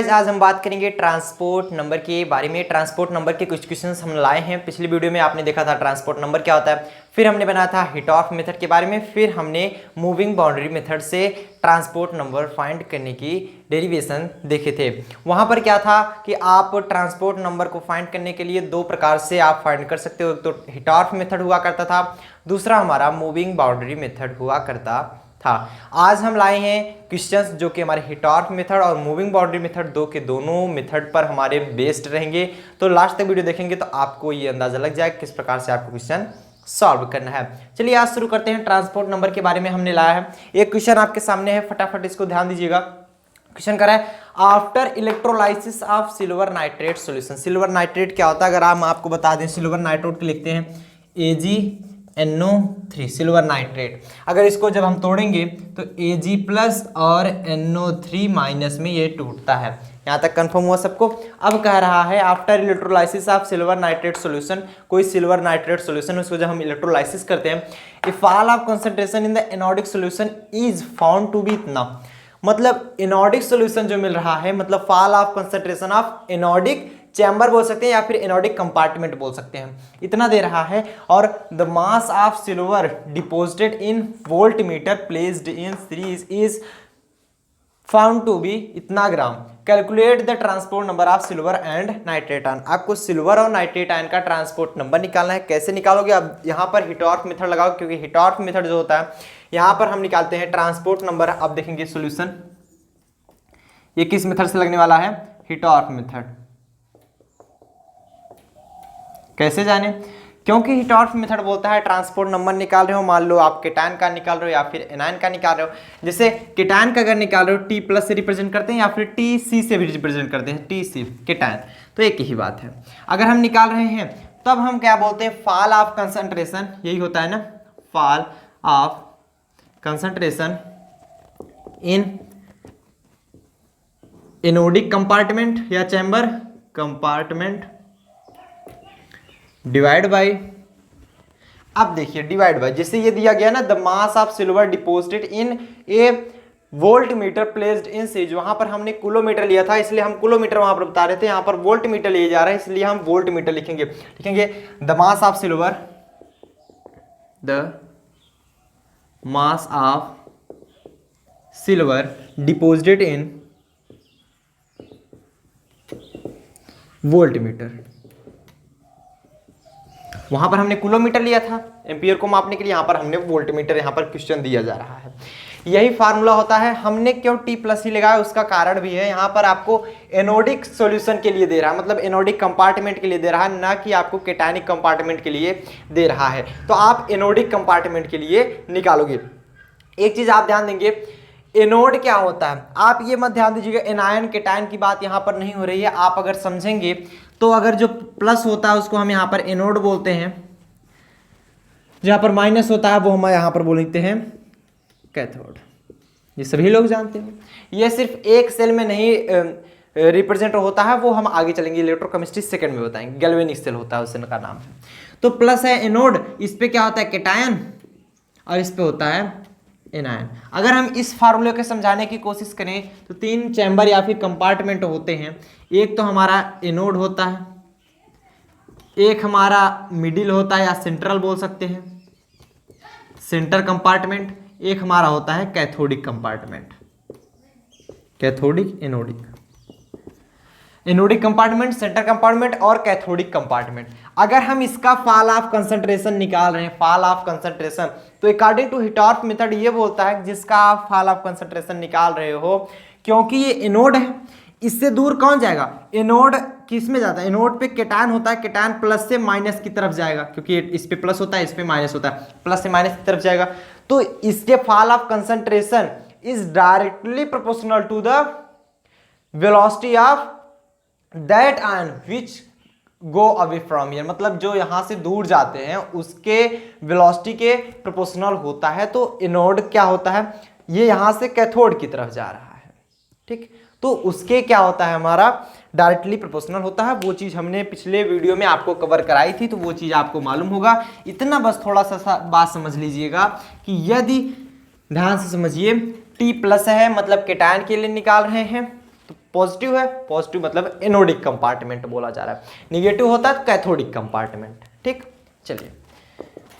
Guys आज हम बात करेंगे ट्रांसपोर्ट नंबर के बारे में। ट्रांसपोर्ट नंबर के कुछ क्वेश्चंस हम लाए हैं। पिछली वीडियो में आपने देखा था ट्रांसपोर्ट नंबर क्या होता है, फिर हमने बनाया था हिट ऑफ मेथड के बारे में, फिर हमने मूविंग बाउंड्री मेथड से ट्रांसपोर्ट नंबर फाइंड करने की डेरिवेशन देखे थे। वहां पर क्या था कि आप ट्रांसपोर्ट नंबर को फाइंड करने के लिए दो प्रकार से आप फाइंड कर सकते हो। तो हिट ऑफ मेथड हुआ करता था, दूसरा हमारा मूविंग बाउंड्री मेथड हुआ करता था। आज हम लाए हैं क्वेश्चंस जो कि हमारे हिट ऑफ मेथड और मूविंग बाउंड्री मेथड दो के दोनों मेथड पर हमारे बेस्ड रहेंगे। तो लास्ट तक वीडियो देखेंगे तो आपको ये अंदाजा लग जाएगा किस प्रकार से आपको क्वेश्चन सॉल्व करना है। चलिए आज शुरू करते हैं। ट्रांसपोर्ट नंबर के बारे में हमने लाया है। एक क्वेश्चन आपके सामने है, फटाफट इसको ध्यान दीजिएगा। क्वेश्चन कर रहा है after electrolysis of silver nitrate solution. Silver nitrate क्या होता है, अगर हम आपको बता दें, सिल्वर नाइट्रेट लिखते हैं AgNO3 सिल्वर नाइट्रेट। अगर इसको जब हम तोड़ेंगे तो Ag प्लस और NO3 माइनस में ये टूटता है। यहाँ तक कंफर्म हुआ सबको। अब कह रहा है after electrolysis of silver nitrate solution, कोई सिल्वर नाइट्रेट सॉल्यूशन उसको जब हम इलेक्ट्रोलाइसिस करते हैं, if fall of concentration in the anodic solution is found to be इतना, मतलब एनोडिक सॉल्यूशन जो मिल रहा है, मतलब fall of concentration of anodic chamber बोल सकते हैं या फिर एनोडिक कंपार्टमेंट बोल सकते हैं, इतना दे रहा है। और the mass of silver deposited in volt meter placed in series is found to be इतना ग्राम। Calculate the transport number of silver and nitrate ion. आपको सिल्वर और नाइट्रेट आयन का ट्रांसपोर्ट नंबर निकालना है। कैसे निकालोगे? अब यहाँ पर हिट ऑफ मेथड लगाओ, क्योंकि हिट ऑफ मेथड जो होता है यहाँ पर हम निकालते हैं ट्रांसपोर्ट नंबर। अब देखेंगे सॉल्यूशन ये किस मेथड से लगने वाला है, हिट ऑफ मेथड। कैसे जाने? क्योंकि हिट ऑफ मेथड बोलता है ट्रांसपोर्ट नंबर निकाल रहे हो, मान लो आप केटायन का निकाल रहे हो या फिर एनायन का निकाल रहे हो। जैसे केटायन का अगर निकाल रहे हो T प्लस से रिप्रेजेंट करते हैं या फिर TC से भी रिप्रेजेंट करते हैं, TC केटायन, तो एक ही बात है। अगर हम निकाल रहे हैं तब हम क्या बोलते हैं, फॉल ऑफ कंसंट्रेशन, यही होता है ना, fall of concentration in anodic compartment या चैम्बर कंपार्टमेंट डिवाइड बाय, अब देखिए डिवाइड बाय, जैसे ये दिया गया ना, the mass of silver deposited in A volt meter placed in series. वहां पर हमने किलोमीटर लिया था इसलिए हम किलोमीटर वहां पर बता रहे थे, यहां पर वोल्ट मीटर लिए जा रहे हैं इसलिए हम वोल्ट मीटर लिखेंगे the mass of silver, the mass of silver deposited in volt metre. वहां पर हमने किलोमीटर लिया था एम्पियर को मापने के लिए, यहां पर हमने वोल्ट मीटर, यहां पर क्वेश्चन दिया जा रहा है। यही फार्मूला होता है। हमने क्यों T प्लस ही लगाया उसका कारण भी है, यहां पर आपको एनोडिक सॉल्यूशन के लिए दे रहा है, मतलब एनोडिक कंपार्टमेंट के लिए दे रहा है, ना कि आपको केटायनिक कंपार्टमेंट के लिए दे रहा है। तो आप एनोडिक कंपार्टमेंट के लिए निकालोगे। एक चीज आप ध्यान देंगे, एनोड क्या होता है, आप ये मत ध्यान दीजिएगा एनायन केटायन की बात यहाँ पर नहीं हो रही है। आप अगर समझेंगे तो अगर जो प्लस होता है उसको हम यहाँ पर एनोड बोलते हैं, जहाँ पर माइनस होता है वो हम यहाँ पर बोलते हैं कैथोड। ये सभी लोग जानते हैं। ये सिर्फ एक सेल में नहीं रिप्रेजेंट होता है, वो हम आगे चलेंगे इलेक्ट्रोकेमिस्ट्री सेकंड में बताएंगे। गैल्वेनिक सेल होता है उस सेल का नाम है। तो प्लस है एनोड, इस पे क्या होता है केटायन और इस पे होता है एनायन। अगर हम इस फार्मूले को समझाने की कोशिश करें तो तीन चैम्बर या फिर कंपार्टमेंट होते हैं। एक तो हमारा एनोड होता है, एक हमारा मिडिल होता है या सेंट्रल बोल सकते हैं, सेंटर कंपार्टमेंट, एक हमारा होता है cathodic compartment, cathodic anodic, anodic compartment, centre compartment और कैथोडिक कंपार्टमेंट। अगर हम इसका फॉल ऑफ कंसंट्रेशन निकाल रहे हैं, फॉल ऑफ कंसंट्रेशन, तो according to Hittorf method ये बोलता है जिसका आप फॉल ऑफ कंसंट्रेशन निकाल रहे हो, क्योंकि ये एनोड है, इससे दूर कौन जाएगा, एनोड किस में जाता है, एनोड पे केटायन होता है, केटायन प्लस से माइनस की तरफ जाएगा, क्योंकि इस पे प्लस होता है इस पे माइनस होता है, प्लस से माइनस की तरफ जाएगा। तो इसके fall of concentration is directly proportional to the velocity of that ion which go away from here, मतलब जो यहां से दूर जाते हैं उसके वेलोसिटी के प्रोपोर्शनल होता है। तो एनोड क्या होता है, ये यहां से कैथोड की तरफ जा रहा है, ठीक, तो उसके क्या होता है, हमारा डायरेक्टली प्रोपोर्शनल होता है। वो चीज हमने पिछले वीडियो में आपको कवर कराई थी, तो वो चीज आपको मालूम होगा। इतना बस थोड़ा सा बात समझ लीजिएगा कि यदि ध्यान से समझिए T प्लस है मतलब केटायन के लिए निकाल रहे हैं, तो पॉजिटिव है, पॉजिटिव मतलब एनोडिक कंपार्टमेंट बोला जा रहा है, निगेटिव होता है कैथोडिक कंपार्टमेंट। ठीक, चलिए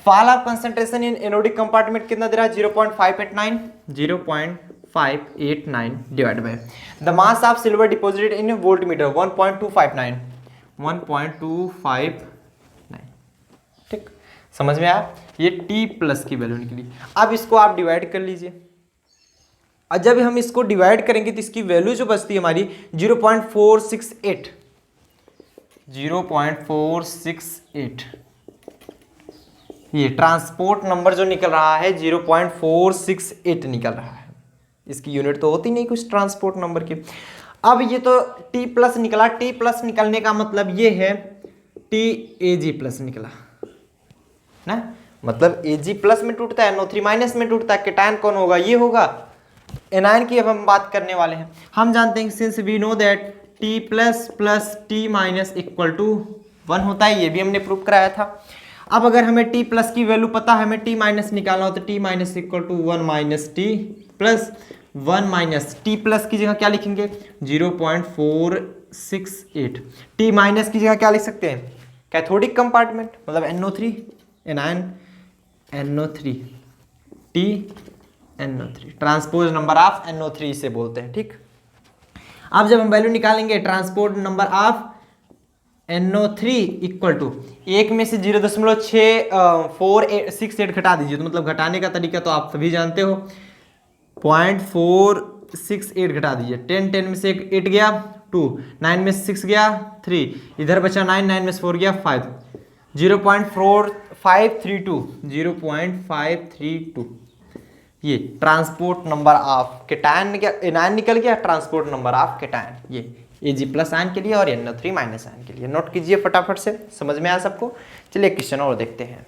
fall of concentration in anodic compartment कितना दे रहा है 0.589 divide by the mass of silver deposited in voltmeter 1.259। ठीक, समझ में आया, ये T प्लस की वैल्यू निकली। अब इसको आप डिवाइड कर लीजिए, और जब हम इसको डिवाइड करेंगे तो इसकी वैल्यू जो बचती है हमारी 0.468 ये ट्रांसपोर्ट नंबर जो निकल रहा है 0.468 निकल रहा है। इसकी यूनिट तो होती नहीं कुछ ट्रांसपोर्ट नंबर की। अब ये तो T प्लस निकला, T प्लस निकलने का मतलब ये है TAG प्लस निकला ना, मतलब Ag प्लस में टूटता है, NO3 माइनस में टूटता है, केटायन कौन होगा, ये होगा। एनायन की अब हम बात करने वाले हैं। हम जानते हैं since we know that T plus plus T minus equal to 1 होता है, ये भी हमने प्रूव कराया था। अब अगर हमें T प्लस की वैल्यू पता है, हमें T माइनस निकालना हो तो T minus equal to 1 minus T plus 1 minus T plus की जगह क्या लिखेंगे 0.468। T माइनस की जगह क्या लिख सकते हैं कैथोडिक कंपार्टमेंट मतलब NO3 anion NO3 T NO3 transpose number of NO3 इसे बोलते हैं। ठीक, अब जब हम वैल्यू निकालेंगे transport number of NO3 equal to एक में से 0.468 घटा दीजिए, तो मतलब घटाने का तरीका तो आप सभी जानते हो, 0.468 घटा दीजिए। 10 में से 8 गया 2, 9 में से 6 गया 3, इधर बचा 9, 9 में से 4 गया 5, 0.532 ये transport number of cation anion निकल गया, ट्रांसपोर्ट नंबर ऑफ केटायन ये Ag प्लस आयन के लिए और NO3 माइनस आयन के लिए। नोट कीजिए फटाफट से, समझ में आया सबको। चलिए क्वेश्चन और देखते हैं।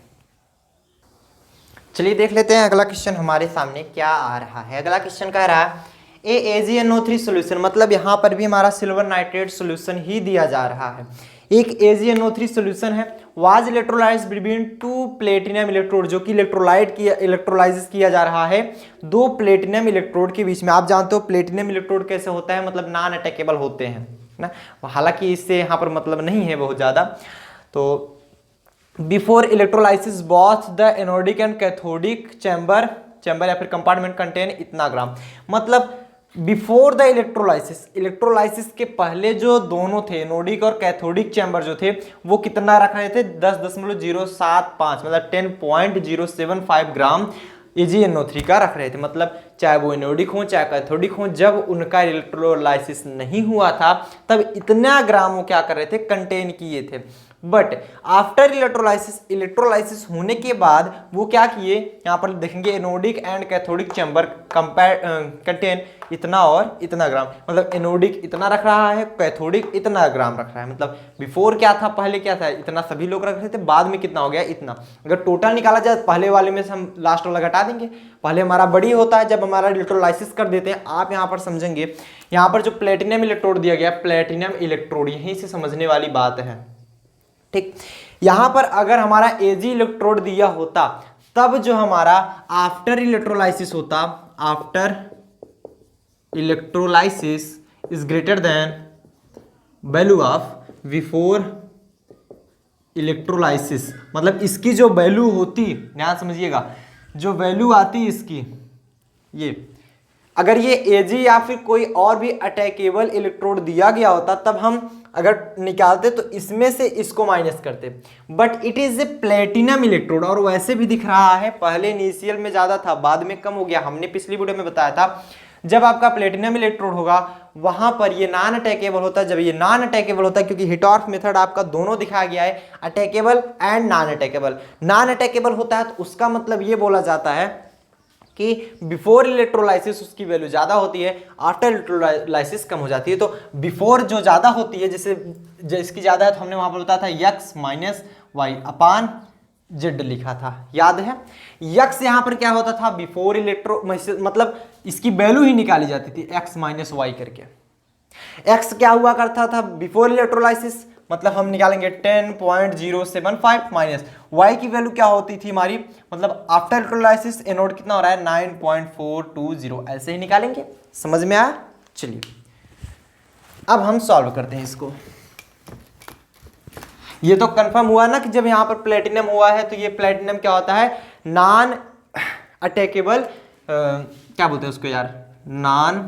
चलिए देख लेते हैं अगला क्वेश्चन हमारे सामने क्या आ रहा है। अगला क्वेश्चन कह रहा है AgNO3 सोल्यूशन, मतलब यहाँ पर भी हमारा सिल्वर नाइट्रेट सोल्यूशन ही दिया जा रहा है। एक AgNO3 सोल्यूशन है, was electrolysed between 2 platinum electrode, जो कि इलेक्ट्रोलाइसिस किया जा रहा है 2 प्लेटिनम इलेक्ट्रोड के बीच में। आप जानते हो प्लेटिनम इलेक्ट्रोड कैसे होता है, मतलब नॉन अटैकेबल होते हैं ना, हालांकि इससे यहाँ पर मतलब नहीं है बहुत ज़्यादा। तो before electrolysis both the anodic and cathodic chamber या फिर कंपार्टमेंट कंटेन इतना ग्राम, मतलब बिफोर द इलेक्ट्रोलाइसिस के पहले जो दोनों थे एनोडिक और कैथोडिक चैम्बर जो थे वो कितना रख रहे थे 10.075 मतलब 10.075 ग्राम AgNO3 का रख रहे थे। मतलब चाहे वो एनोडिक हो चाहे कैथोडिक हो, जब उनका इलेक्ट्रोलाइसिस नहीं हुआ था तब इतना ग्राम वो क्या कर रहे थे कंटेन किए थे। बट आफ्टर इलेक्ट्रोलाइसिस होने के बाद वो क्या किए, यहाँ पर देखेंगे anodic and cathodic chamber contain इतना और इतना ग्राम, मतलब एनोडिक इतना रख रहा है कैथोडिक इतना ग्राम रख रहा है। मतलब बिफोर क्या था, पहले क्या था इतना सभी लोग रख रहे थे, बाद में कितना हो गया इतना। अगर टोटल निकाला जाए पहले वाले में से हम लास्ट वाला घटा देंगे, पहले हमारा बड़ी होता है जब हमारा इलेक्ट्रोलाइसिस कर देते हैं। आप यहाँ पर समझेंगे, यहाँ पर जो प्लेटिनम इलेक्ट्रोड दिया गया प्लेटिनम इलेक्ट्रोड, यहीं से समझने वाली बात है। ठीक, यहां पर अगर हमारा Ag इलेक्ट्रोड दिया होता तब जो हमारा आफ्टर इलेक्ट्रोलाइसिस होता, after electrolysis is greater than value of before electrolysis, मतलब इसकी जो वैल्यू होती, ध्यान समझिएगा, जो वैल्यू आती इसकी, ये अगर ये Ag या फिर कोई और भी अटैकेबल इलेक्ट्रोड दिया गया होता तब हम अगर निकालते तो इसमें से इसको माइनस करते। But it is a platinum electrode, और वैसे भी दिख रहा है पहले इनिशियल में ज्यादा था बाद में कम हो गया। हमने पिछली वीडियो में बताया था जब आपका प्लेटिनम इलेक्ट्रोड होगा वहां पर ये नॉन अटैकेबल होता है। जब ये नॉन अटैकेबल होता है, क्योंकि हिटॉर्फ मेथड आपका दोनों दिखाया गया है, attackable and non attackable. Non attackable होता है तो उसका मतलब ये बोला जाता है कि बिफोर इलेक्ट्रोलाइसिस उसकी वैल्यू ज़्यादा होती है, आफ्टर इलेक्ट्रोलाइसिस कम हो जाती है। तो बिफोर जो ज़्यादा होती है, जैसे जिसकी ज़्यादा है तो हमने वहाँ पर बताया था x minus Y upon Z लिखा था, याद है। यक्स यहाँ पर क्या होता था बिफोर मतलब इसकी वैल्यू ही निकाली जाती थी एक्स माइनस वाई करके। एक्स क्या हुआ करता था बिफोर इलेक्ट्रोलाइसिस, मतलब हम निकालेंगे 10.075 माइनस y की वैल्यू क्या होती थी हमारी, मतलब आफ्टर इलेक्ट्रोलाइसिस एनोड कितना हो रहा है 9.420, ऐसे ही निकालेंगे। समझ में आया। चलिए अब हम सॉल्व करते हैं इसको। ये तो कंफर्म हुआ ना कि जब यहाँ पर प्लेटिनम हुआ है तो ये प्लेटिनम क्या होता है, नॉन अटैकेबल, क्या बोलते हैं उसको यार, नॉन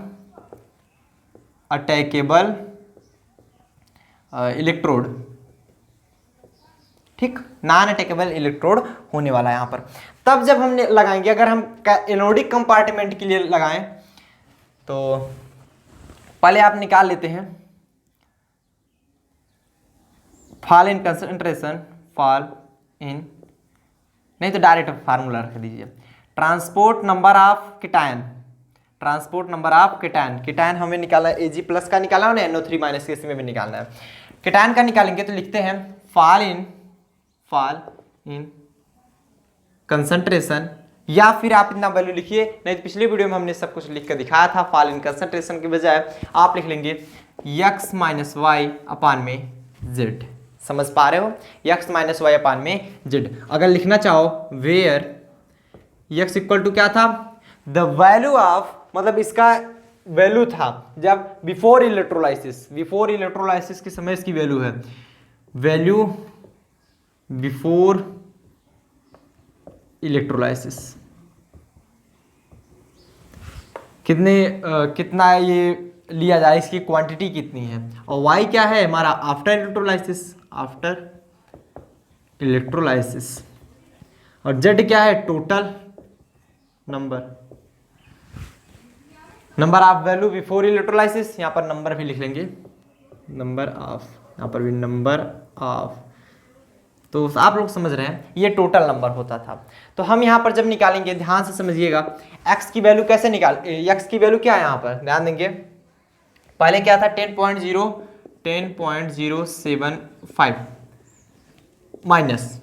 अटैकेबल इलेक्ट्रोड, ठीक, नॉन अटैकेबल इलेक्ट्रोड होने वाला है यहाँ पर। तब जब हम लगाएंगे, अगर हम एनोडिक कंपार्टमेंट के लिए लगाएं तो पहले आप निकाल लेते हैं fall in concentration, fall in, नहीं तो डायरेक्ट फार्मूला रख दीजिए, transport number of cation, transport number of cation, cation हमें निकालना है, Ag प्लस का निकाला है ना, NO3 माइनस के इसमें भी निकालना है, कीटायन का निकालेंगे तो लिखते हैं फॉल इन कंसंट्रेशन, या फिर आप इतना वैल्यू लिखिए, नहीं तो पिछले वीडियो में हमने सब कुछ लिख कर दिखाया था, फॉल इन कंसंट्रेशन के बजाय आप लिख लेंगे x माइनस वाई अपान में z, समझ पा रहे हो, x माइनस वाई अपान में z। अगर लिखना चाहो वेयर x इक्वल टू क्या था, द वैल्यू ऑफ, मतलब इसका वैल्यू था जब बिफोर इलेक्ट्रोलाइसिस, बिफोर इलेक्ट्रोलाइसिस के समय इसकी वैल्यू है, वैल्यू बिफोर इलेक्ट्रोलाइसिस, कितना ये लिया जाए, इसकी क्वांटिटी कितनी है, और y क्या है हमारा आफ्टर इलेक्ट्रोलाइसिस, आफ्टर इलेक्ट्रोलाइसिस, और z क्या है total number of value before electrolysis, यहाँ पर नंबर भी लिख लेंगे, नंबर ऑफ, यहाँ पर भी नंबर ऑफ, तो आप लोग समझ रहे हैं ये टोटल नंबर होता था। तो हम यहाँ पर जब निकालेंगे ध्यान से समझिएगा, x की वैल्यू कैसे x की वैल्यू क्या है, यहाँ पर ध्यान देंगे, पहले क्या था 10.075 माइनस,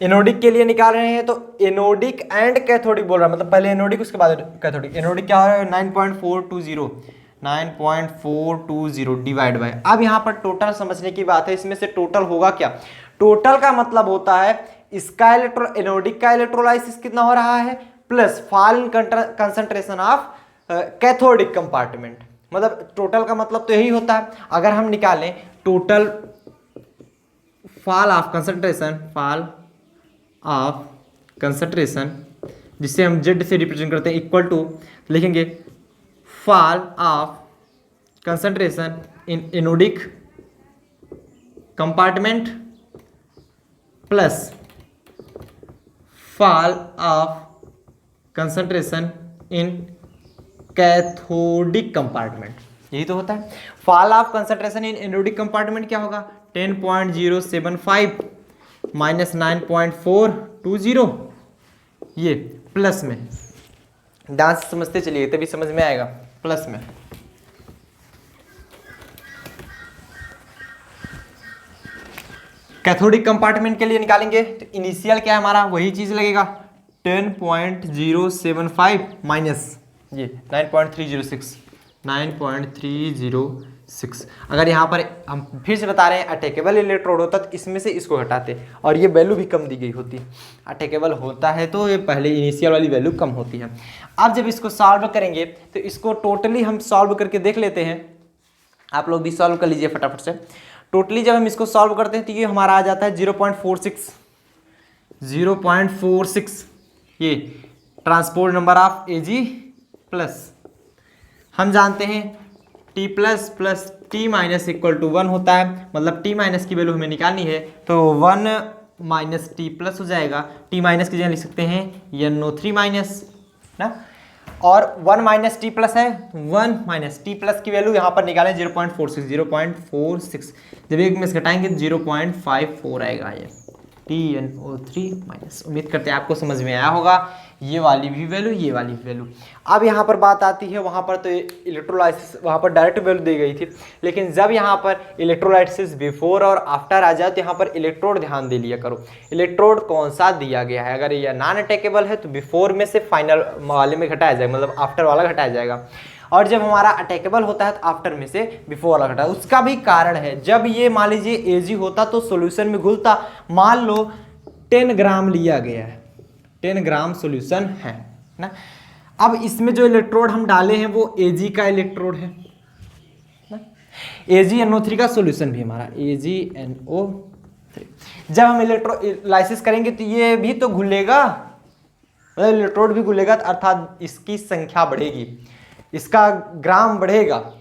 एनोडिक के लिए निकाल रहे हैं तो एनोडिक एंड कैथोडिक बोल रहा है, मतलब पहले एनोडिक उसके बाद कैथोडिक, एनोडिक क्या है 9.420 डिवाइड बाय, अब यहाँ पर टोटल समझने की बात है, इसमें से टोटल होगा क्या, टोटल का मतलब होता है इसका एनोडिक का इलेक्ट्रोलाइसिस कितना हो रहा है plus fall in concentration of cathodic compartment, मतलब टोटल का मतलब तो यही होता है। अगर हम निकालें टोटल फॉल ऑफ कंसंट्रेशन जिसे हम Z से रिप्रेजेंट करते हैं, इक्वल टू लिखेंगे fall of concentration in anodic compartment plus fall of concentration in cathodic compartment, यही तो होता है। Fall of concentration in anodic compartment क्या होगा 10.075 माइनस 9.420, ये प्लस में, डांस समझते चलिए तभी समझ में आएगा, प्लस में कैथोडिक कंपार्टमेंट के लिए निकालेंगे तो इनिशियल क्या है हमारा, वही चीज लगेगा 10.075 माइनस ये 9.306। अगर यहाँ पर हम फिर से बता रहे हैं अटैकेबल इलेक्ट्रोड होता तो इसमें से इसको हटाते और ये वैल्यू भी कम दी गई होती, अटैकेबल होता है तो ये पहले इनिशियल वाली वैल्यू कम होती है। अब जब इसको सॉल्व करेंगे तो इसको टोटली हम सॉल्व करके देख लेते हैं, आप लोग भी सॉल्व कर लीजिए फटाफट से। टोटली जब हम इसको सॉल्व करते हैं तो ये हमारा आ जाता है 0.46, ये transport number of Ag plus हम जानते हैं T plus plus T minus equal to 1 होता है, मतलब T माइनस की वैल्यू हमें निकालनी है तो 1 माइनस T प्लस हो जाएगा, T माइनस की जगह लिख सकते हैं NO3 माइनस ना, और 1 माइनस T प्लस है, 1 माइनस T प्लस की वैल्यू यहाँ पर निकालें 0.46, जब एक में से घटाएंगे 0.54 आएगा ये TNO3 माइनस। उम्मीद करते हैं आपको समझ में आया होगा, ये वाली भी वैल्यू, ये वाली भी वैल्यू। अब यहाँ पर बात आती है, वहाँ पर तो इलेक्ट्रोलाइसिस वहाँ पर डायरेक्ट वैल्यू दी गई थी, लेकिन जब यहाँ पर इलेक्ट्रोलाइसिस बिफोर और आफ्टर आ जाए तो यहाँ पर इलेक्ट्रोड ध्यान दे लिया करो, इलेक्ट्रोड कौन सा दिया गया है। अगर ये नॉन अटैकेबल है तो बिफोर में से फाइनल वाले में घटाया जाएगा, मतलब आफ्टर वाला घटाया जाएगा, और जब हमारा अटैकेबल होता है तो आफ्टर में से बिफोर वाला घटा। उसका भी कारण है, जब ये मान लीजिए Ag होता तो सॉल्यूशन में घुलता, मान लो 10 ग्राम लिया गया है, 10 ग्राम सॉल्यूशन है ना, अब इसमें जो इलेक्ट्रोड हम डाले हैं वो Ag का इलेक्ट्रोड है ना, AgNO3 का सोल्यूशन भी हमारा AgNO3। जब हम इलेक्ट्रोलाइसिस करेंगे तो ये भी तो घुलेगा, मतलब इलेक्ट्रोड भी घुलेगा, अर्थात इसकी संख्या बढ़ेगी, इसका ग्राम बढ़ेगा।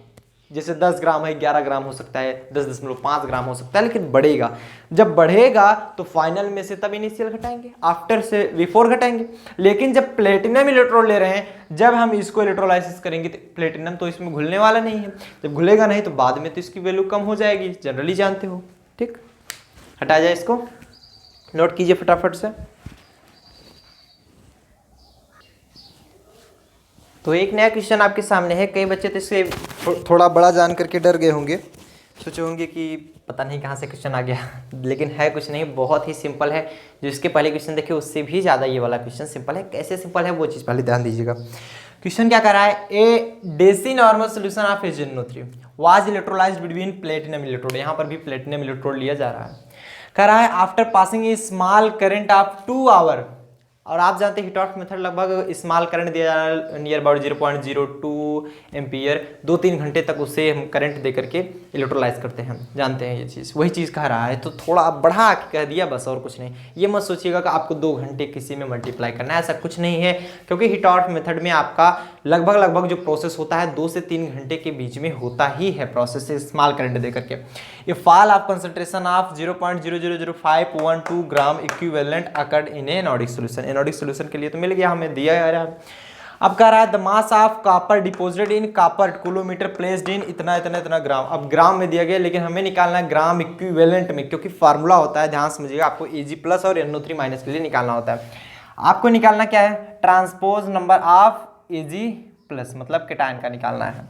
जैसे 10 ग्राम है, 11 ग्राम हो सकता है, 10.5 ग्राम हो सकता है, लेकिन बढ़ेगा। जब बढ़ेगा तो फाइनल में से तब इनिशियल घटाएंगे, आफ्टर से बिफोर घटाएंगे। लेकिन जब प्लेटिनम इलेक्ट्रोड ले रहे हैं, जब हम इसको इलेक्ट्रोलाइसिस करेंगे तो प्लेटिनम तो इसमें घुलने वाला नहीं है। जब घुलेगा नहीं तो बाद में तो इसकी वैल्यू कम हो जाएगी, जनरली जानते हो। ठीक, हटा जाए इसको, नोट कीजिए फटाफट से। तो एक नया क्वेश्चन आपके सामने है। कई बच्चे तो इससे थोड़ा बड़ा जान करके डर गए होंगे, सोचे होंगे कि पता नहीं कहाँ से क्वेश्चन आ गया, लेकिन है कुछ नहीं, बहुत ही सिंपल है। जो इसके पहले क्वेश्चन देखे उससे भी ज़्यादा ये वाला क्वेश्चन सिंपल है। कैसे सिंपल है वो चीज़ पहले ध्यान दीजिएगा। क्वेश्चन क्या कर रहा है, a deci normal solution of AgNO3 was electrolysed between platinum electrode, यहाँ पर भी प्लेटिनम इलेक्ट्रोड लिया जा रहा है। कह रहा है after passing a small current of 2 hour, और आप जानते हैं हिटॉट मेथड लगभग स्मॉल करंट दिया जा रहा है नियर अबाउट 0.02 एम्पियर, 2-3 घंटे तक उसे हम करंट दे करके इलेक्ट्रोलाइज करते हैं, जानते हैं ये चीज़। वही चीज़ कह रहा है, तो थोड़ा बढ़ा के कह दिया बस, और कुछ नहीं। ये मत सोचिएगा कि आपको 2 घंटे किसी में मल्टीप्लाई करना है, ऐसा कुछ नहीं है, क्योंकि हिटॉट मेथड में आपका लगभग जो प्रोसेस होता है 2 से 3 घंटे के बीच में होता ही है प्रोसेस, स्मॉल करंट दे करके। ये fall of concentration of 0.0000512 gram equivalent occurred in anodic solution. Anodic solution के लिए तो मिल गया, हमें दिया जा रहा है। अब कह रहा है the mass of copper deposited in copper kilometre placed in इतना इतना इतना ग्राम। अब ग्राम में दिया गया, लेकिन हमें निकालना है ग्राम इक्विवेलेंट में, क्योंकि फार्मूला होता है, ध्यान समझिएगा, आपको Ag+ और NO3- के लिए निकालना होता है। आपको निकालना क्या है, ट्रांसपोज नंबर ऑफ Ag+, मतलब केटायन का निकालना है।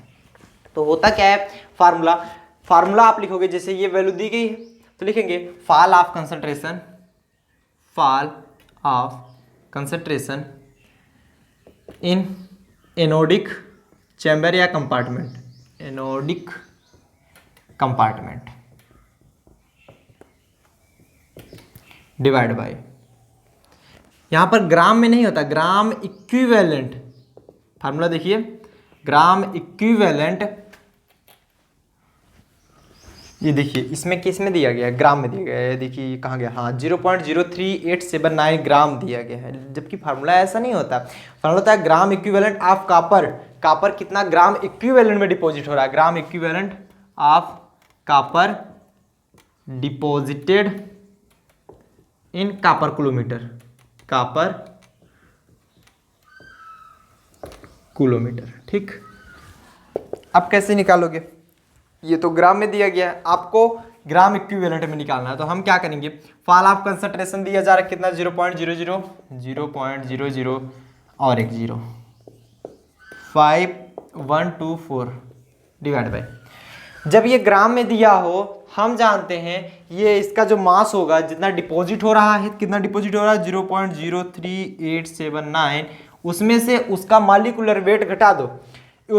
तो होता क्या है फार्मूला आप लिखोगे, जैसे ये वैल्यू दी गई है तो लिखेंगे fall of concentration in anodic chamber या compartment, anodic compartment divide by, यहां पर ग्राम में नहीं होता, ग्राम इक्विवेलेंट, फार्मूला देखिए, ग्राम इक्विवेलेंट, ये देखिए इसमें किस में दिया गया है, ग्राम में दिया गया है। देखिए कहाँ गया, हाँ 0.03879 ग्राम दिया गया है, जबकि फार्मूला ऐसा नहीं होता। फार्मूला होता है ग्राम इक्विवेलेंट ऑफ कॉपर कितना ग्राम इक्विवेलेंट में डिपॉजिट हो रहा है, gram equivalent of copper deposited in copper kilometre. ठीक, अब कैसे निकालोगे, ये तो ग्राम में दिया गया है, आपको ग्राम इक्विवेलेंट में निकालना है। तो हम क्या करेंगे, फॉल ऑफ कंसंट्रेशन दिया जा रहा है कितना, 0.00 और एक 0 5124 डिवाइड बाय, जब ये ग्राम में दिया हो, हम जानते हैं ये इसका जो मास होगा, जितना डिपॉजिट हो रहा है, कितना डिपॉजिट हो रहा है 0.03879, उसमें से उसका मॉलिक्यूलर वेट घटा दो,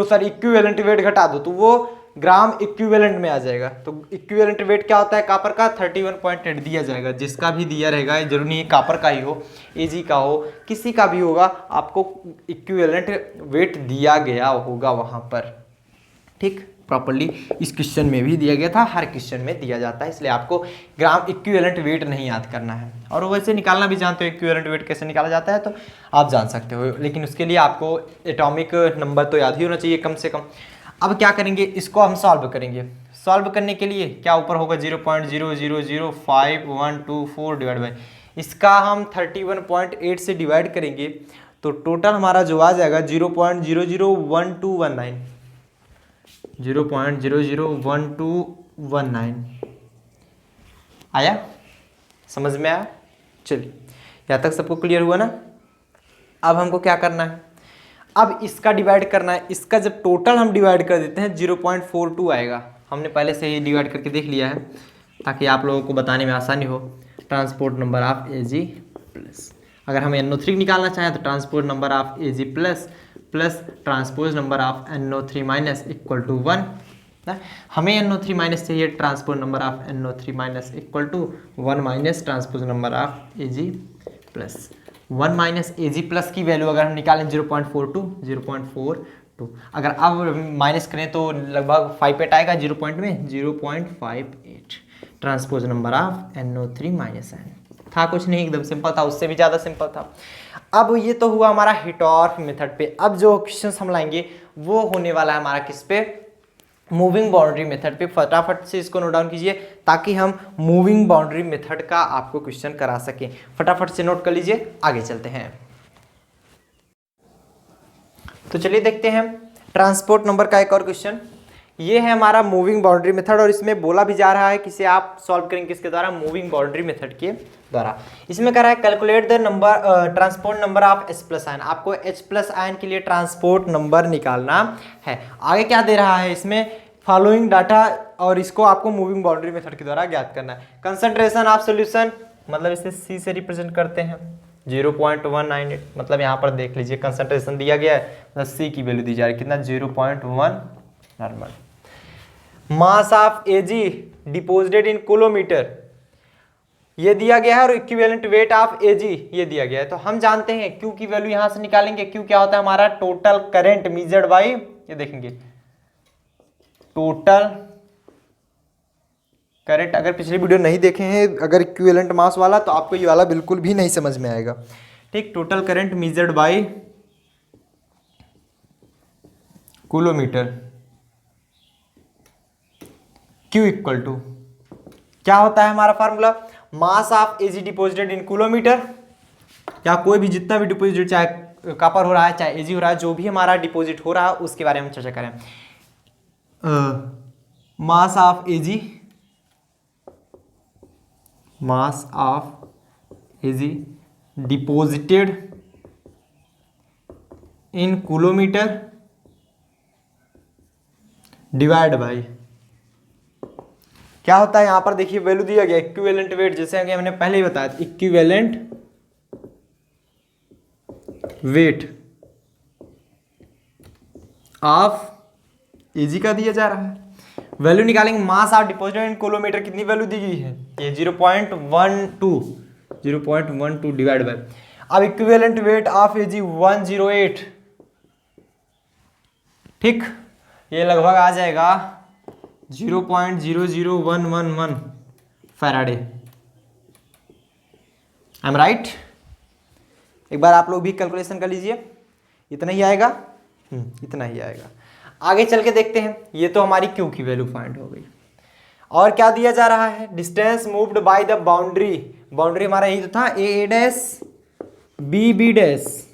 सॉरी इक्विवेलेंट वेट घटा दो, तो वो ग्राम इक्विवेलेंट में आ जाएगा। तो इक्विवेलेंट वेट क्या होता है, कॉपर का 31.8 दिया जाएगा, जिसका भी दिया रहेगा, जरूरी नहीं है कॉपर का ही हो, Ag का हो, किसी का भी होगा, आपको इक्विवेलेंट वेट दिया गया होगा वहां पर। ठीक, प्रॉपर्ली इस क्वेश्चन में भी दिया गया था, हर क्वेश्चन में दिया जाता है, इसलिए आपको ग्राम इक्विवेलेंट वेट नहीं याद करना है। और वैसे निकालना भी जानते हो इक्विवेलेंट वेट कैसे निकाला जाता है, तो आप जान सकते हो, लेकिन उसके लिए आपको एटॉमिक नंबर तो याद ही होना चाहिए कम से कम। अब क्या करेंगे, इसको हम सॉल्व करेंगे। सॉल्व करने के लिए क्या ऊपर होगा 0.000512 डिवाइड बाई, इसका हम 31.8 से डिवाइड करेंगे, तो टोटल हमारा जो आ जाएगा 0.001219, 0.001219 आया, समझ में आया। चलिए यहाँ तक सबको क्लियर हुआ ना। अब हमको क्या करना है, अब इसका डिवाइड करना है। इसका जब टोटल हम डिवाइड कर देते हैं 0.42 आएगा, हमने पहले से ही डिवाइड करके देख लिया है ताकि आप लोगों को बताने में आसानी हो। ट्रांसपोर्ट नंबर ऑफ Ag+, अगर हम NO3 निकालना चाहें तो transport number of Ag+ plus transport number of NO3- equal to 1। हमें NO3- चाहिए, transport number of NO3- equal to 1 minus transport number of Ag+। 1 - Ag+ की वैल्यू अगर हम निकालें 0.42 2। अगर अब माइनस करें तो लगभग 5.8 आएगा, 0 पॉइंट में 0.58 transpose number of NO3 minus N। था कुछ नहीं, एकदम सिंपल था, उससे भी ज़्यादा सिंपल था। अब ये तो हुआ हमारा हिटॉर्फ मेथड पे। अब जो क्वेश्चन हम लाएंगे वो होने वाला है हमारा किस पे, मूविंग बाउंड्री मेथड पे। फटाफट से इसको नोट डाउन कीजिए ताकि हम मूविंग बाउंड्री मेथड का आपको क्वेश्चन करा सकें। फटाफट से नोट कर लीजिए, आगे चलते हैं। तो चलिए देखते हैं ट्रांसपोर्ट नंबर का एक और क्वेश्चन। ये है हमारा मूविंग बाउंड्री मेथड और इसमें बोला भी जा रहा है कि इसे आप सॉल्व करेंगे किसके द्वारा, मूविंग बाउंड्री मेथड के द्वारा। इसमें कह रहा है calculate the number transport number of H plus ion. आपको H प्लस आयन के लिए ट्रांसपोर्ट नंबर निकालना है। आगे क्या दे रहा है इसमें, फॉलोइंग डाटा, और इसको आपको मूविंग बाउंड्री मेथड के द्वारा ज्ञात करना है। कंसंट्रेशन ऑफ सोल्यूशन, मतलब इसे C से रिप्रेजेंट करते हैं 0.198, मतलब यहाँ पर देख लीजिए कंसंट्रेशन दिया गया है, मतलब C की वैल्यू दी जा रही है कितना 0.1 normal. Mass of Ag deposited in kilometre ये दिया गया है और इक्विवेलेंट वेट ऑफ Ag ये दिया गया है। तो हम जानते हैं Q की वैल्यू यहां से निकालेंगे। Q क्या होता है हमारा, टोटल करंट मेजर्ड बाय, ये देखेंगे टोटल करंट। अगर पिछली वीडियो नहीं देखे हैं अगर इक्विवेलेंट मास वाला तो आपको ये वाला बिल्कुल भी नहीं समझ में आएगा। ठीक, total current measured by coulometer, Q equal to क्या होता है हमारा formula, mass of Ag deposited in coulometer, या कोई भी जितना भी डिपोजिट चाहे कॉपर हो रहा है चाहे Ag हो रहा है, जो भी हमारा डिपोजिट हो रहा है उसके बारे में चर्चा करें। मास of Ag, mass of Ag deposited in kilometre divide by क्या होता है यहां पर देखिए वैल्यू दिया गया इक्विवेलेंट वेट, जैसे कि हमने पहले ही बताया इक्विवेलेंट वेट ऑफ Ag का दिया जा रहा है। वैल्यू निकालेंगे, mass of deposited in kilometre कितनी वैल्यू दी गई है, ये 0.12 डिवाइड बाय, अब इक्विवेलेंट वेट ऑफ Ag 108, ठीक, ये लगभग आ जाएगा 0.00111 फैराडे। I am right? एक बार आप लोग भी कैलकुलेशन कर लीजिए, इतना ही आएगा, इतना ही आएगा। आगे चल के देखते हैं, ये तो हमारी Q की वैल्यू फाइंड हो गई। और क्या दिया जा रहा है, distance moved by the boundary, boundary हमारा यही तो था A डैश B डैश,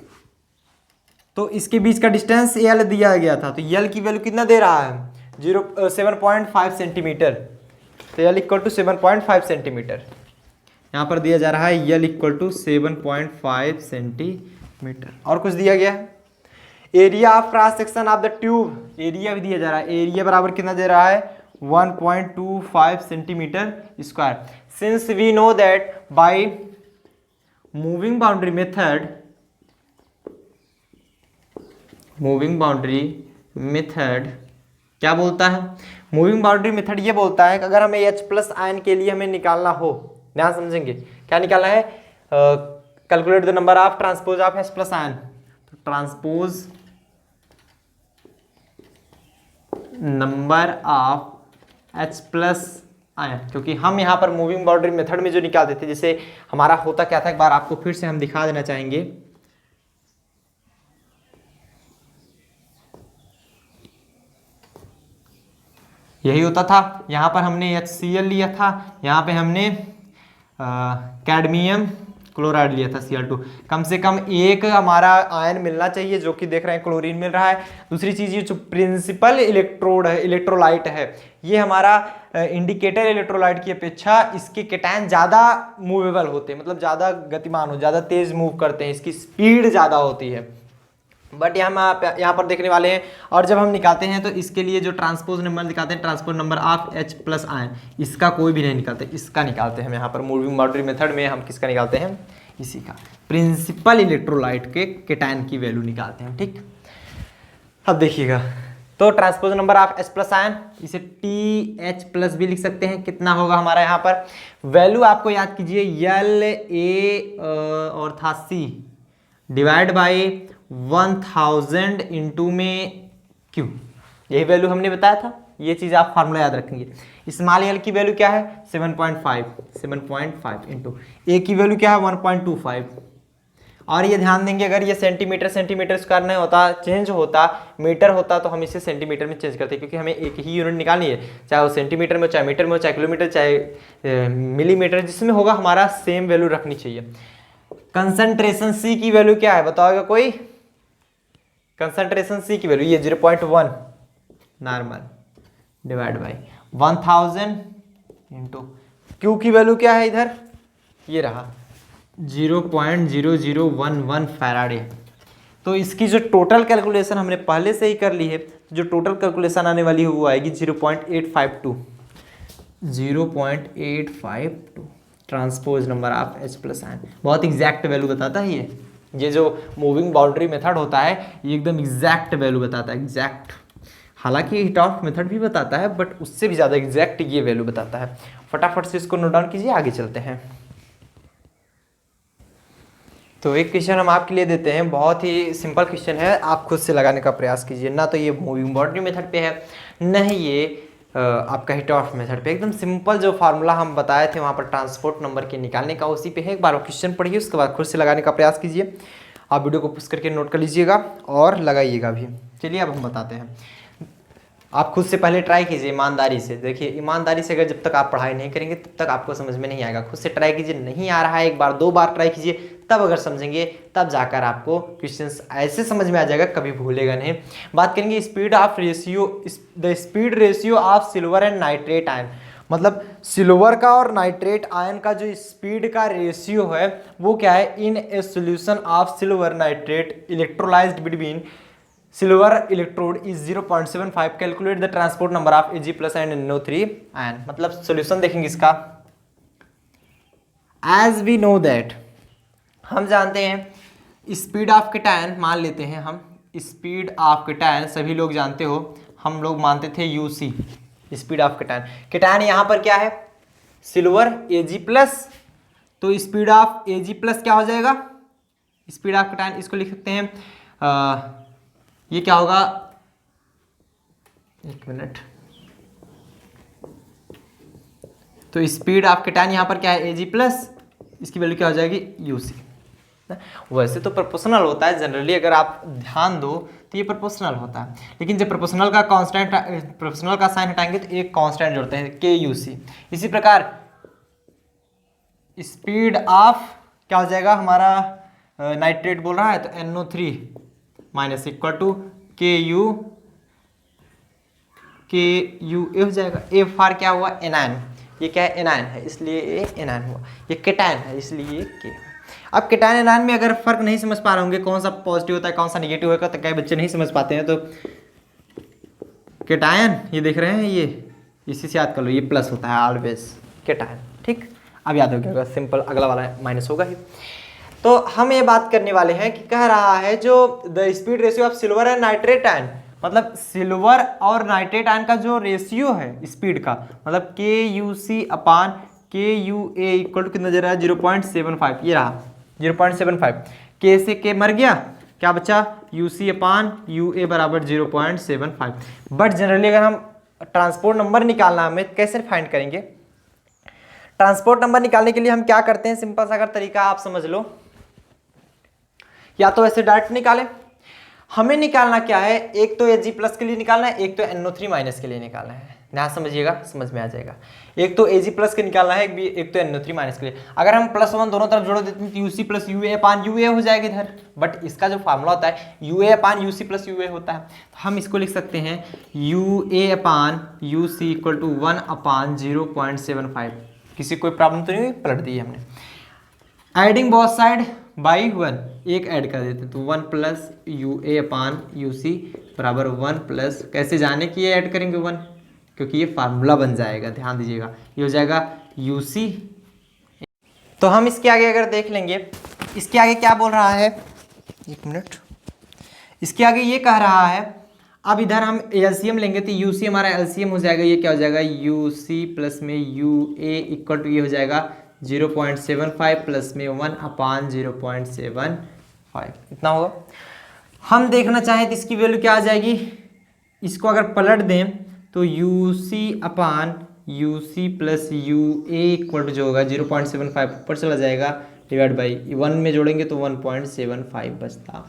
तो इसके बीच का डिस्टेंस L दिया गया था, तो L की वैल्यू कितना दे रहा है 7.5 सेंटीमीटर, तो L इक्वल टू 7.5 सेंटीमीटर यहाँ पर दिया जा रहा है, L इक्वल टू 7.5 सेंटीमीटर। और कुछ दिया गया है, area of cross section of the tube, area भी दिया जा रहा है, एरिया बराबर कितना दे रहा है 1.25 centimetre square. Since we know that by moving boundary method, moving boundary method क्या बोलता है, मूविंग बाउंड्री मेथड ये बोलता है कि अगर हमें H प्लस आयन के लिए हमें निकालना हो, ध्यान समझेंगे क्या निकालना है, calculate the number of transpose of H plus ion, तो transpose number of H plus ion, क्योंकि हम यहाँ पर मूविंग बाउंड्री मेथड में जो निकालते थे, जैसे हमारा होता क्या था, एक बार आपको फिर से हम दिखा देना चाहेंगे। यही होता था, यहाँ पर हमने HCl लिया था, यहाँ पे हमने कैडमियम क्लोराइड लिया था Cl2। कम से कम एक हमारा आयन मिलना चाहिए, जो कि देख रहे हैं क्लोरीन मिल रहा है। दूसरी चीज ये जो प्रिंसिपल इलेक्ट्रोड है, इलेक्ट्रोलाइट है, ये हमारा इंडिकेटर इलेक्ट्रोलाइट की अपेक्षा इसके कैटायन ज़्यादा मूवेबल होते हैं, मतलब ज़्यादा गतिमान हो, ज़्यादा तेज मूव करते हैं, इसकी स्पीड ज़्यादा होती है। बट यहाँ पर देखने वाले हैं, और जब हम निकालते हैं तो इसके लिए जो ट्रांसपोज नंबर निकालते हैं, transpose number of H plus ion, इसका कोई भी नहीं निकालते, इसका निकालते हैं हम यहाँ पर मूविंग बाउंड्री मेथड में। हम किसका निकालते हैं, इसी का, प्रिंसिपल इलेक्ट्रोलाइट के कैटायन की वैल्यू निकालते हैं। ठीक, अब देखिएगा, तो transpose number of H plus ion, इसे TH प्लस भी लिख सकते हैं। कितना होगा हमारा यहाँ पर वैल्यू, आपको याद कीजिए La और था C डिवाइड बाई 1000 इंटू में क्यू, यही वैल्यू हमने बताया था, ये चीज़ आप फार्मूला याद रखेंगे। स्मॉल एल की वैल्यू क्या है 7.5 इंटू ए की वैल्यू क्या है 1.25। और ये ध्यान देंगे अगर ये सेंटीमीटर स्क्वायर नहीं होता, चेंज होता मीटर होता तो हम इसे सेंटीमीटर में चेंज करते, क्योंकि हमें एक ही यूनिट निकालनी है, चाहे वो सेंटीमीटर में, चाहे मीटर में, चाहे किलोमीटर, चाहे मिलीमीटर, जिसमें होगा हमारा सेम वैल्यू रखनी चाहिए। कंसंट्रेशन सी की वैल्यू क्या है बताओगे कोई? कंसंट्रेशन सी की वैल्यू ये 0.1 normal divide by 1000 into Q की वैल्यू क्या है इधर, ये रहा 0.0011 फैराडे। तो इसकी जो टोटल कैलकुलेशन हमने पहले से ही कर ली है, जो टोटल कैलकुलेशन आने वाली है वो आएगी 0.852 transpose number of H plus ion. बहुत एग्जैक्ट वैल्यू बताता है ये जो मूविंग बाउंड्री मेथड होता है ये एकदम एग्जैक्ट वैल्यू बताता है, एग्जैक्ट। हालांकि हिट ऑफ मेथड भी बताता है बट उससे भी ज़्यादा एग्जैक्ट ये वैल्यू बताता है। फटाफट से इसको नोट डाउन कीजिए, आगे चलते हैं। तो एक क्वेश्चन हम आपके लिए देते हैं, बहुत ही सिंपल क्वेश्चन है, आप खुद से लगाने का प्रयास कीजिए। ना तो ये मूविंग बाउंड्री मेथड पे है, न ही ये आपका हिट ऑफ मेथड पे, एकदम सिंपल जो फार्मूला हम बताए थे वहाँ पर ट्रांसपोर्ट नंबर के निकालने का उसी पे है। एक बार वो क्वेश्चन पढ़िए, उसके बाद खुद से लगाने का प्रयास कीजिए। आप वीडियो को पुश करके नोट कर लीजिएगा और लगाइएगा भी। चलिए अब हम बताते हैं, आप खुद से पहले ट्राई कीजिए ईमानदारी से। देखिए ईमानदारी से अगर जब तक आप पढ़ाई नहीं करेंगे तब तक आपको समझ में नहीं आएगा। खुद से ट्राई कीजिए, नहीं आ रहा है एक बार दो बार ट्राई कीजिए, तब अगर समझेंगे तब जाकर आपको क्वेश्चंस ऐसे समझ में आ जाएगा, कभी भूलेगा नहीं। बात करेंगे speed of ratio, the speed ratio of silver and nitrate ion, मतलब सिल्वर का और नाइट्रेट आयन का जो स्पीड का रेशियो है वो क्या है, in a solution of silver nitrate electrolysed between silver electrode is 0.75। Calculate the transport number of Ag plus and NO3 ion. मतलब सोल्यूशन देखेंगे इसका। एज वी नो दैट, हम जानते हैं स्पीड ऑफ कैटायन, मान लेते हैं हम स्पीड ऑफ कैटायन, सभी लोग जानते हो, हम लोग मानते थे UC speed of cation. Cation यहाँ पर क्या है सिल्वर Ag प्लस, तो स्पीड ऑफ Ag प्लस क्या हो जाएगा स्पीड ऑफ कैटायन, इसको लिख सकते हैं ये क्या होगा, एक मिनट, तो स्पीड ऑफ कैटायन यहाँ पर क्या है Ag प्लस, इसकी वैल्यू क्या हो जाएगी UC। वैसे तो प्रोपोर्शनल होता है जनरली, अगर आप ध्यान दो तो ये प्रोपोर्शनल होता है, लेकिन जब प्रोपोर्शनल का कांस्टेंट, प्रोपोर्शनल का साइन हटाएंगे तो एक कांस्टेंट जोड़ते हैं KUC। इसी प्रकार स्पीड ऑफ क्या हो जाएगा हमारा, नाइट्रेट बोल रहा है तो NO3 minus equal to KU A हो जाएगा। ए फार क्या हुआ एनायन, ये क्या है एनायन है इसलिए ये एनायन हुआ, ये कैटायन है इसलिए ये K। अब कैटायन एनायन में अगर फर्क नहीं समझ पा रहे होंगे कौन सा पॉजिटिव होता है कौन सा नेगेटिव होगा, तो कई बच्चे नहीं समझ पाते हैं। तो कैटायन ये देख रहे हैं, ये इसी से याद कर लो, ये प्लस होता है ऑलवेज कैटायन, ठीक। अब याद हो गया, सिंपल, अगला वाला माइनस होगा ही। तो हम ये बात करने वाले हैं कि कह रहा है जो the speed ratio of silver and nitrate ion, मतलब सिल्वर और नाइट्रेट आयन का जो रेशियो है स्पीड का, मतलब KUC upon KUA equal to कितना दे रहा है 0.75, ये रहा 0.75। K से K मर गया, क्या बचा UC अपान UA बराबर 0.75। बट जनरली अगर हम ट्रांसपोर्ट नंबर निकालना हमें कैसे फाइंड करेंगे, ट्रांसपोर्ट नंबर निकालने के लिए हम क्या करते हैं, सिंपल सा अगर तरीका आप समझ लो, या तो ऐसे डायरेक्ट निकालें, हमें निकालना क्या है, एक तो Ag प्लस के लिए निकालना है, एक तो NO3 माइनस के लिए निकालना है। ध्यान समझिएगा, समझ में आ जाएगा। एक तो Ag प्लस के निकालना है, एक तो NO3 माइनस के लिए। अगर हम +1 दोनों तरफ जोड़ देते हैं तो UC प्लस UA अपान UA हो जाएगा इधर, बट इसका जो फार्मूला होता है UA upon UC plus UA होता है, तो हम इसको लिख सकते हैं UA upon UC equal to 1 upon 0.75। किसी कोई प्रॉब्लम तो नहीं हुई, पलट दी हमने। एडिंग बोथ साइड बाई 1, एक ऐड कर देते हैं तो 1 प्लस UA अपान UC बराबर 1 प्लस, कैसे जाने कि ये ऐड करेंगे 1, क्योंकि ये फार्मूला बन जाएगा, ध्यान दीजिएगा, ये हो जाएगा UC। तो हम इसके आगे अगर देख लेंगे, इसके आगे क्या बोल रहा है, एक मिनट, इसके आगे ये कह रहा है, अब इधर हम एलसीएम लेंगे तो UC हमारा एलसीएम हो जाएगा, ये क्या हो जाएगा UC प्लस में UA इक्वल टू ये हो जाएगा 0.75 प्लस में 1 अपान 0.75, इतना होगा। हम देखना चाहें तो इसकी वैल्यू क्या आ जाएगी, इसको अगर पलट दें तो U C upon U C plus U A equal to जो होगा 0.75 ऊपर चला जाएगा, डिवाइड बाई 1 में जोड़ेंगे तो 1.75 बचता है।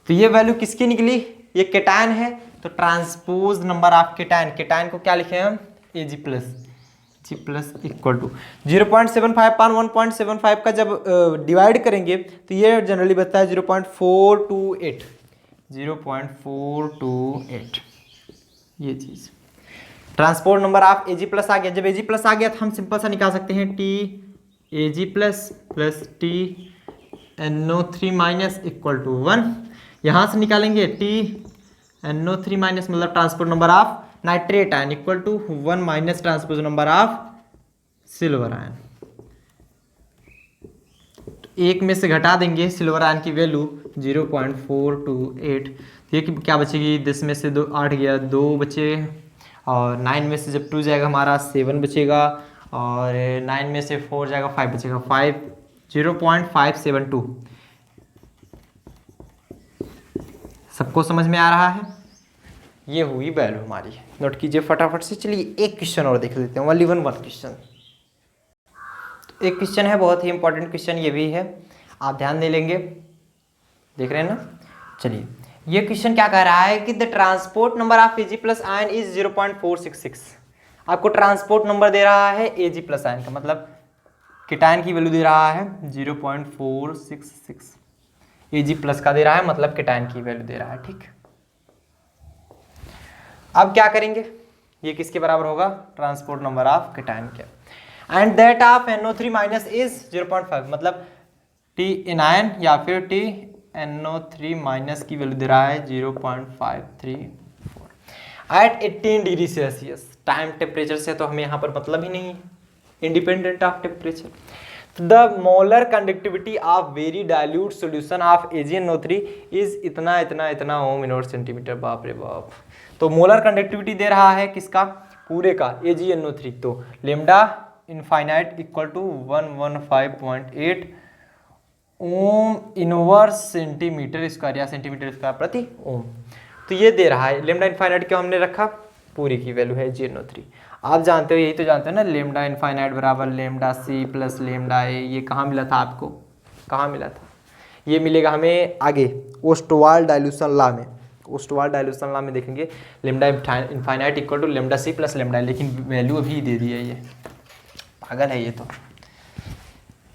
तो ये वैल्यू किसकी निकली, ये केटायन है, तो transpose number of cation, cation को क्या लिखे हम, ए जी प्लस इक्वल टू 0.75 पान 1.75 का जब डिवाइड करेंगे तो ये जनरली बचता है 0.428, 0.428 ये चीज। Transport number of AG plus आ गया, जब एजी प्लस आ गया तो हम सिंपल सा निकाल सकते हैं T A G plus plus T NO3 minus equal to 1। यहाँ से निकालेंगे टी NO3 माइनस मतलब transport number of nitrate ion equal to 1 minus transport number of silver ion. एक में से घटा देंगे सिल्वर आयन की वैल्यू 0.428, ये क्या बचेगी, 10 में से 8 गया 2 बचे, और 9 में से जब 2 जाएगा हमारा 7 बचेगा, और 9 में से 4 जाएगा 5 बचेगा, 0.572। सबको समझ में आ रहा है, ये हुई वैल्यू हमारी, नोट कीजिए फटाफट से। चलिए एक क्वेश्चन और देख लेते हैं, ओनली वन क्वेश्चन। एक क्वेश्चन है बहुत ही इंपॉर्टेंट क्वेश्चन, ये भी है, आप ध्यान दे लेंगे, देख रहे हैं ना। चलिए ये क्वेश्चन क्या कह रहा है कि the transport number of AG plus ion is 0.466। आपको ट्रांसपोर्ट नंबर दे रहा है एजी प्लस आयन का, मतलब केटायन की वैल्यू दे रहा है 0.466, एजी प्लस का दे रहा है मतलब केटायन की वैल्यू दे रहा है, ठीक। अब क्या करेंगे, ये किसके बराबर होगा, ट्रांसपोर्ट नंबर ऑफ केटायन के, and that of NO3 minus is 0.5, मतलब टी एनायन या फिर टी NO3 माइनस की वैल्यू दे रहा है 0.534 at 18 degree Celsius. Time temperature से तो हमें यहाँ पर मतलब ही नहीं है, independent of temperature. The molar conductivity of very dilute solution of AgNO3 is इतना इतना इतना ओम इन सेंटीमीटर, बाप रे बाप। तो मोलर कंडक्टिविटी दे रहा है किसका, पूरे का AgNO3, तो lambda infinite equal to 115.8 ohm inverse centimetre square या सेंटीमीटर स्क्वायर प्रति ओम। तो ये दे रहा है, लेमडा इनफाइनाइट क्यों हमने रखा, पूरी की वैल्यू है AgNO3। आप जानते हो, यही तो जानते हो ना, लेमडा इनफाइनाइट बराबर lambda C plus lambda A. ये कहाँ मिला था आपको, कहाँ मिला था, ये मिलेगा हमें आगे ओस्टवाल डाइल्यूशन लॉ में। ओस्टवाल डाइल्यूशन लॉ में देखेंगे lambda infinite equal to lambda C plus lambda, लेकिन वैल्यू अभी दे दी है, ये पागल है ये तो।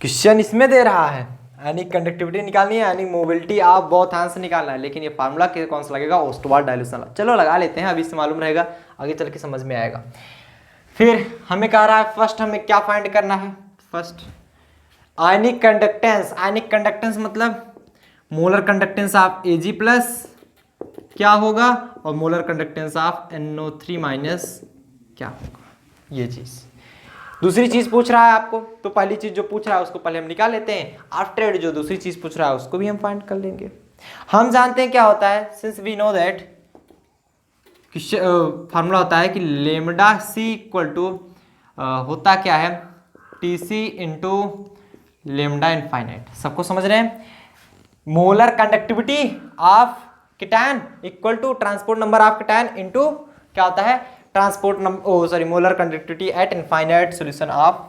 क्वेश्चन इसमें दे रहा है यानी कंडक्टिविटी निकालनी है, यानी मोबिलिटी आप बहुत आंसर निकालना है, लेकिन ये फार्मूला कौन सा लगेगा, ओस्टवाल डाइल्यूशन लॉ। चलो लगा लेते हैं, अभी से मालूम रहेगा, आगे चल के समझ में आएगा। फिर हमें कह रहा है फर्स्ट हमें क्या फाइंड करना है, first ionic conductance. Ionic conductance मतलब molar conductance of Ag plus क्या होगा, और molar conductance of NO3 minus क्या होगा, ये चीज। दूसरी चीज पूछ रहा है आपको, तो पहली चीज जो पूछ रहा है उसको पहले हम निकाल लेते हैं, आफ्टर जो दूसरी चीज पूछ रहा है उसको भी हम फाइंड कर लेंगे। हम जानते हैं क्या होता है, since we know that formula होता है कि लेमडा सी इक्वल टू होता क्या है, T C into lambda infinite. सबको समझ रहे हैं, molar conductivity of cation equal to transport number of cation into क्या होता है, transport number molar conductivity at infinite solution of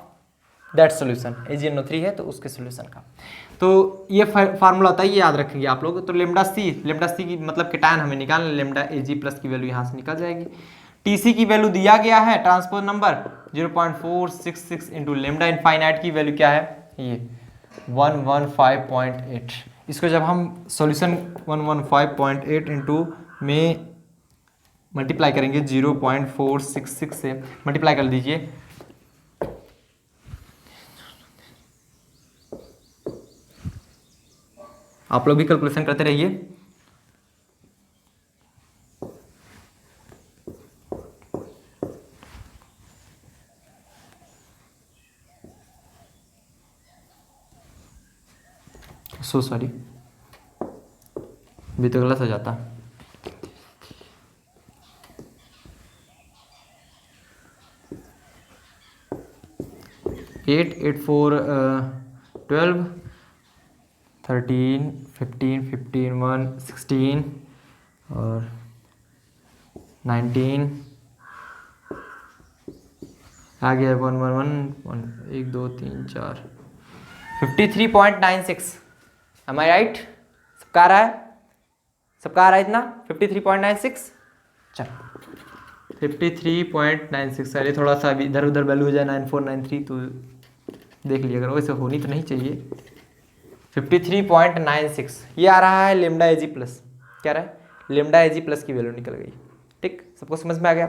that solution. AgNO3 है तो उसके सॉल्यूशन का, तो ये फार्मूला होता है, ये याद रखेंगे आप लोग। तो लेमडा सी की मतलब केटायन हमें निकालना, लेमडा Ag प्लस की वैल्यू यहाँ से निकल जाएगी। TC की वैल्यू दिया गया है, transpose number 0.466 into lambda infinite की वैल्यू क्या है, ये 115.8। इसको जब हम सॉल्यूशन 115.8 इंटू में मल्टीप्लाई करेंगे 0.466 से मल्टीप्लाई कर दीजिए, आप लोग भी कैलकुलेशन करते रहिए। सो सॉरी, भी तो गलत हो जाता। 8 8 4 12 13 15 15 1 16 और 19 आ गया 111 1 2 3 4 53.96। एम आई राइट? सबका आ रहा है? सबका आ रहा है इतना 53.96? चलो 53.96। अरे थोड़ा सा अभी इधर उधर वैल्यू हो जाए 9493 तो देख लिया करो, वैसे होनी तो नहीं चाहिए। 53.96 ये आ रहा है लेमडा एजी प्लस। क्या रहा है? लेमडा एजी प्लस की वैल्यू निकल गई। ठीक, सबको समझ में आ गया।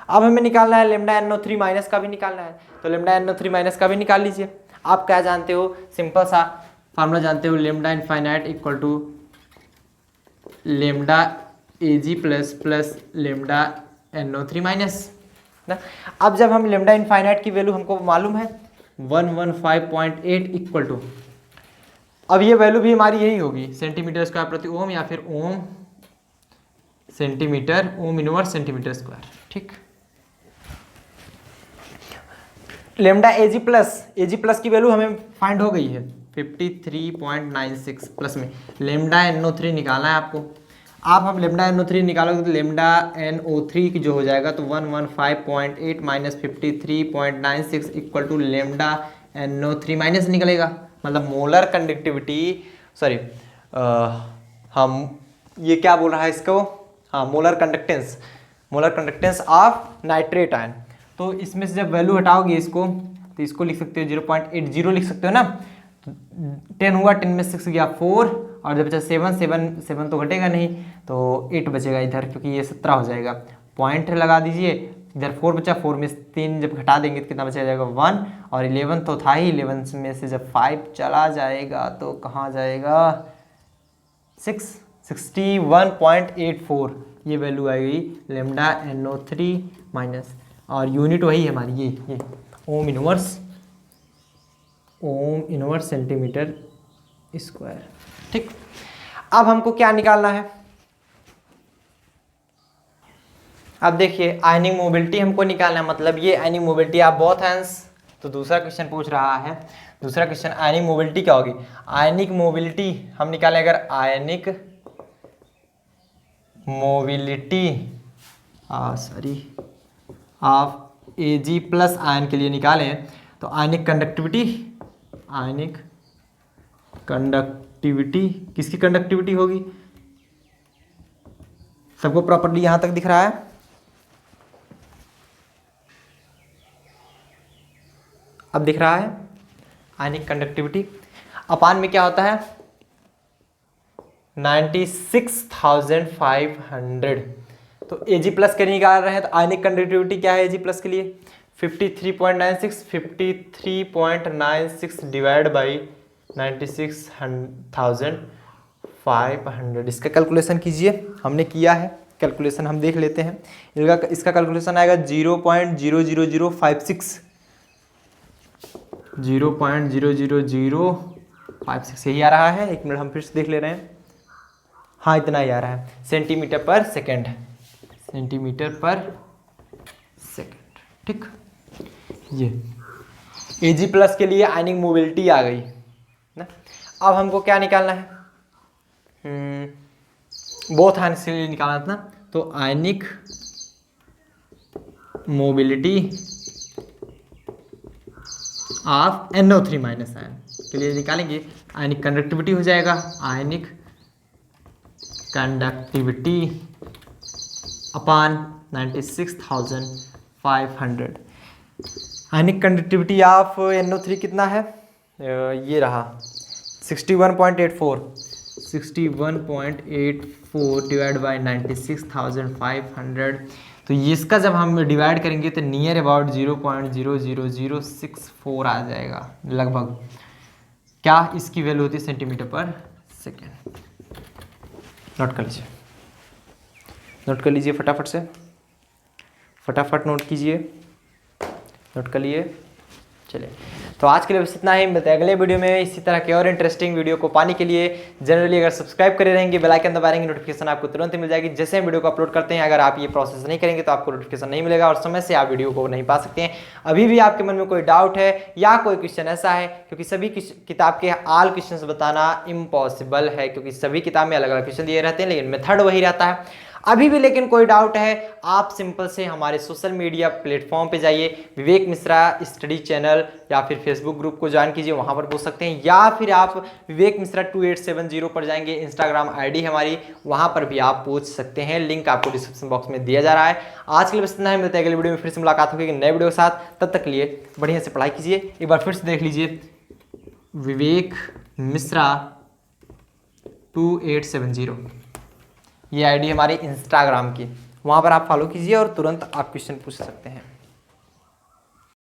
अब हमें निकालना है लेमडा NO3 माइनस का भी निकालना है, तो लेमडा NO3 माइनस का भी निकाल लीजिए। आप क्या जानते हो? सिंपल सा फार्मूला जानते हो, lambda infinite equal to lambda AG plus plus lambda NO3 minus ना। अब जब हम लेमडा इनफाइनाइट की वैल्यू हमको मालूम है 115.8 इक्वल टू, अब ये वैल्यू भी हमारी यही होगी सेंटीमीटर स्क्वायर प्रति ओम या फिर ohm centimetre, ohm inverse centimetre square. ठीक, लेमडा एजी प्लस की वैल्यू हमें फाइंड हो गई है 53.96 प्लस में लेमडा NO3 निकालना है आपको। आप हम लेमडा NO3 निकालोगे तो लेमडा NO3 की जो हो जाएगा तो 115.8 minus 53.96 equal to lambda NO3 minus निकलेगा, मतलब मोलर कंडक्टिविटी, सॉरी हम ये क्या बोल रहा है इसको, हाँ molar conductance of nitrate ion. तो इसमें से जब वैल्यू हटाओगे इसको तो इसको लिख सकते हो 0.80 लिख सकते हो ना। 10 हुआ, 10 में 6 गया 4 और जब बचा 7 तो घटेगा नहीं तो 8 बचेगा इधर, क्योंकि ये 17 हो जाएगा। पॉइंट लगा दीजिए, इधर 4 बचा, 4 में 3 जब घटा देंगे तो कितना बचा जाएगा 1, और 11 तो था ही, 11 में से जब 5 चला जाएगा तो कहाँ जाएगा 61.84 ये वैल्यू आएगी लेमडा NO3 माइनस, और यूनिट वही है हमारी ये ओम इनवर्स सेंटीमीटर स्क्वायर। ठीक, अब हमको क्या निकालना है? अब देखिए आयनिक मोबिलिटी हमको निकालना है, मतलब ये आयनिक मोबिलिटी आप बोथ हैंड्स। तो दूसरा क्वेश्चन पूछ रहा है, दूसरा क्वेश्चन आयनिक मोबिलिटी क्या होगी? आयनिक मोबिलिटी हम निकालें, अगर ionic mobility of Ag plus ion के लिए निकालें तो आयनिक कंडक्टिविटी किसकी कंडक्टिविटी होगी? सबको प्रॉपर्ली यहां तक दिख रहा है? अब दिख रहा है आयनिक कंडक्टिविटी अपान में क्या होता है 96,500। तो Ag प्लस के निकाल रहे हैं तो आयनिक कंडक्टिविटी क्या है Ag प्लस के लिए 53.96 डिवाइड बाई 96,500। इसका कैलकुलेशन कीजिए, हमने किया है कैलकुलेशन, हम देख लेते हैं। इसका कैलकुलेशन आएगा 0.00056 0.00056 यही आ रहा है। एक मिनट हम फिर से देख ले रहे हैं। हाँ इतना ही आ रहा है, सेंटीमीटर पर सेकेंड। ठीक, ये Ag प्लस के लिए आयनिक मोबिलिटी आ गई ना। अब हमको क्या निकालना है? बोथ हैंड्स के लिए निकालना था ना, तो ionic mobility of NO3 minus ion के लिए निकालेंगे। आयनिक कंडक्टिविटी हो जाएगा, ionic conductivity upon 96,500। Ionic conductivity of NO3 कितना है? ये रहा 61.84 डिवाइड बाई 96,500। तो इसका जब हम डिवाइड करेंगे तो नियर अबाउट 0.00064 आ जाएगा लगभग। क्या इसकी वैल्यू होती है सेंटीमीटर पर सेकेंड? नोट कर लीजिए फटाफट से, फटाफट नोट कीजिए, नोट कर लिए। चलिए तो आज के लिए बस इतना ही, मिलते हैं अगले वीडियो में इसी तरह के और इंटरेस्टिंग वीडियो को पाने के लिए जनरली अगर सब्सक्राइब करे रहेंगे, बेल आइकन दबा रहेंगे, नोटिफिकेशन आपको तुरंत मिल जाएगी जैसे हम वीडियो को अपलोड करते हैं। अगर आप ये प्रोसेस नहीं करेंगे तो आपको नोटिफिकेशन नहीं मिलेगा और समय से आप वीडियो को नहीं पा सकते हैं। अभी भी आपके मन में कोई डाउट है या कोई क्वेश्चन ऐसा है, क्योंकि सभी किताब के ऑल क्वेश्चन बताना इम्पॉसिबल है, क्योंकि सभी किताब में अलग अलग क्वेश्चन दिए रहते हैं लेकिन मेथड वही रहता है। अभी भी लेकिन कोई डाउट है, आप सिंपल से हमारे सोशल मीडिया प्लेटफॉर्म पे जाइए, विवेक मिश्रा स्टडी चैनल या फिर फेसबुक ग्रुप को ज्वाइन कीजिए, वहां पर पूछ सकते हैं, या फिर आप विवेक मिश्रा 2870 पर जाएंगे, इंस्टाग्राम आईडी हमारी, वहां पर भी आप पूछ सकते हैं, लिंक आपको डिस्क्रिप्शन बॉक्स में दिया जा रहा है। आज के लिए बस इतना है, मिलते हैं अगले वीडियो में, फिर से मुलाकात होगी नए वीडियो के साथ। तब तक के लिए बढ़िया से पढ़ाई कीजिए। एक बार फिर से देख लीजिए, विवेक मिश्रा 2870 ये आईडी हमारी इंस्टाग्राम की, वहाँ पर आप फॉलो कीजिए और तुरंत आप क्वेश्चन पूछ सकते हैं।